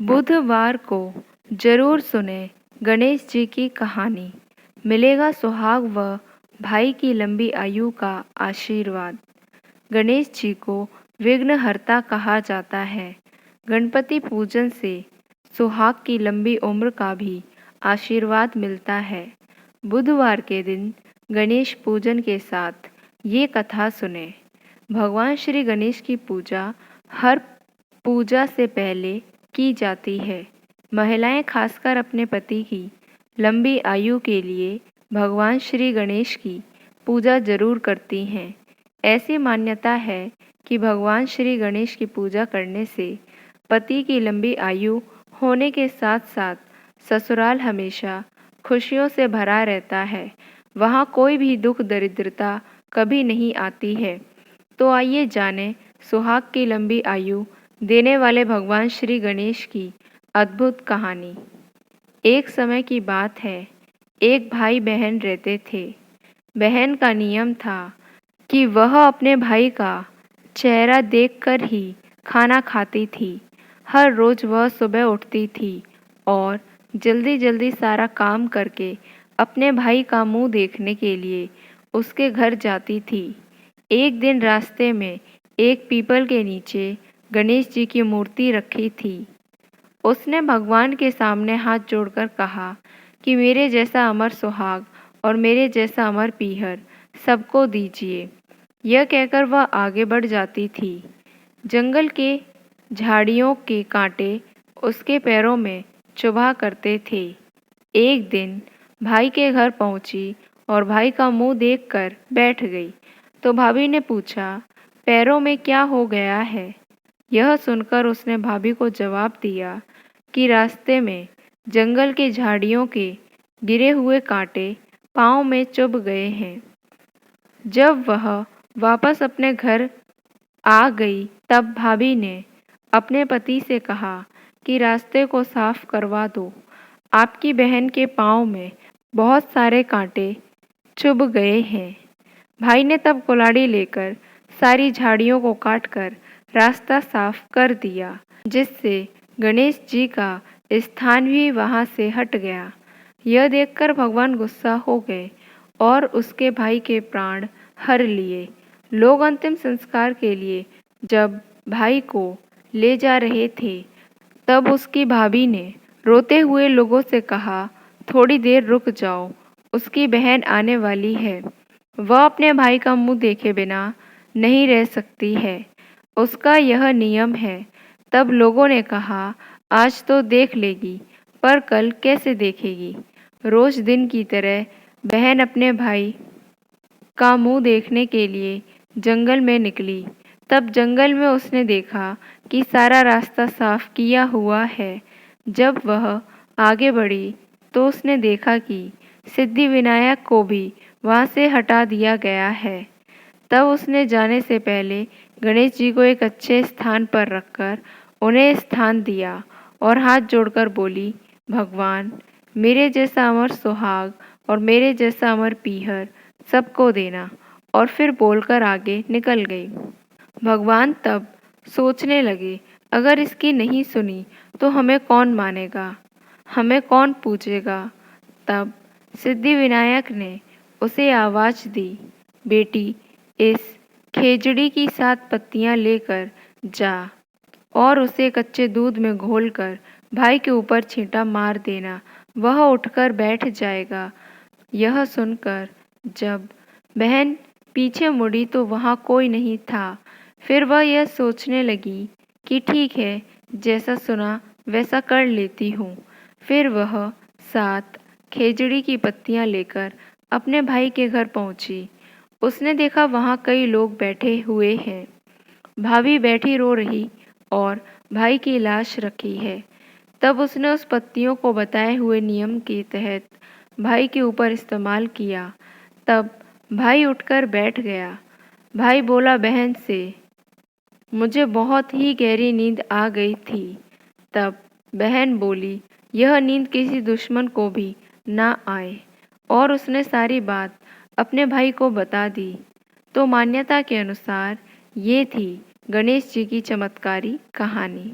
बुधवार को जरूर सुने गणेश जी की कहानी। मिलेगा सुहाग व भाई की लंबी आयु का आशीर्वाद। गणेश जी को विघ्नहर्ता कहा जाता है। गणपति पूजन से सुहाग की लंबी उम्र का भी आशीर्वाद मिलता है। बुधवार के दिन गणेश पूजन के साथ ये कथा सुने। भगवान श्री गणेश की पूजा हर पूजा से पहले की जाती है। महिलाएं खासकर अपने पति की लंबी आयु के लिए भगवान श्री गणेश की पूजा जरूर करती हैं। ऐसी मान्यता है कि भगवान श्री गणेश की पूजा करने से पति की लंबी आयु होने के साथ साथ ससुराल हमेशा खुशियों से भरा रहता है। वहाँ कोई भी दुख दरिद्रता कभी नहीं आती है। तो आइए जानें सुहाग की लंबी आयु देने वाले भगवान श्री गणेश की अद्भुत कहानी। एक समय की बात है, एक भाई बहन रहते थे। बहन का नियम था कि वह अपने भाई का चेहरा देखकर ही खाना खाती थी। हर रोज वह सुबह उठती थी और जल्दी जल्दी सारा काम करके अपने भाई का मुंह देखने के लिए उसके घर जाती थी। एक दिन रास्ते में एक पीपल के नीचे गणेश जी की मूर्ति रखी थी। उसने भगवान के सामने हाथ जोड़कर कहा कि मेरे जैसा अमर सुहाग और मेरे जैसा अमर पीहर सबको दीजिए। यह कहकर वह आगे बढ़ जाती थी। जंगल के झाड़ियों के कांटे उसके पैरों में चुभा करते थे। एक दिन भाई के घर पहुंची और भाई का मुंह देखकर बैठ गई। तो भाभी ने पूछा, पैरों में क्या हो गया है? यह सुनकर उसने भाभी को जवाब दिया कि रास्ते में जंगल के झाड़ियों के गिरे हुए कांटे पाँव में चुभ गए हैं। जब वह वापस अपने घर आ गई तब भाभी ने अपने पति से कहा कि रास्ते को साफ करवा दो, आपकी बहन के पाँव में बहुत सारे कांटे चुभ गए हैं। भाई ने तब कुल्हाड़ी लेकर सारी झाड़ियों को काटकर रास्ता साफ कर दिया, जिससे गणेश जी का स्थान भी वहां से हट गया। यह देखकर भगवान गुस्सा हो गए और उसके भाई के प्राण हर लिए। लोग अंतिम संस्कार के लिए जब भाई को ले जा रहे थे तब उसकी भाभी ने रोते हुए लोगों से कहा, थोड़ी देर रुक जाओ, उसकी बहन आने वाली है। वह अपने भाई का मुंह देखे बिना नहीं रह सकती है, उसका यह नियम है। तब लोगों ने कहा, आज तो देख लेगी पर कल कैसे देखेगी। रोज दिन की तरह बहन अपने भाई का मुंह देखने के लिए जंगल में निकली। तब जंगल में उसने देखा कि सारा रास्ता साफ किया हुआ है। जब वह आगे बढ़ी तो उसने देखा कि सिद्धि विनायक को भी वहां से हटा दिया गया है। तब उसने जाने से पहले गणेश जी को एक अच्छे स्थान पर रखकर उन्हें स्थान दिया और हाथ जोड़कर बोली, भगवान मेरे जैसा अमर सुहाग और मेरे जैसा अमर पीहर सबको देना। और फिर बोलकर आगे निकल गई। भगवान तब सोचने लगे, अगर इसकी नहीं सुनी तो हमें कौन मानेगा, हमें कौन पूजेगा। तब सिद्धि विनायक ने उसे आवाज दी, बेटी इस खेजड़ी की 7 पत्तियां लेकर जा और उसे कच्चे दूध में घोलकर भाई के ऊपर छींटा मार देना, वह उठकर बैठ जाएगा। यह सुनकर जब बहन पीछे मुड़ी तो वहाँ कोई नहीं था। फिर वह यह सोचने लगी कि ठीक है, जैसा सुना वैसा कर लेती हूँ। फिर वह 7 खेजड़ी की पत्तियां लेकर अपने भाई के घर पहुंची। उसने देखा वहाँ कई लोग बैठे हुए हैं। भाभी बैठी रो रही और भाई की लाश रखी है। तब उसने उस पत्तियों को बताए हुए नियम के तहत भाई के ऊपर इस्तेमाल किया। तब भाई उठकर बैठ गया। भाई बोला बहन से, मुझे बहुत ही गहरी नींद आ गई थी। तब बहन बोली, यह नींद किसी दुश्मन को भी ना आए। और उसने सारी बात अपने भाई को बता दी। तो मान्यता के अनुसार ये थी गणेश जी की चमत्कारी कहानी।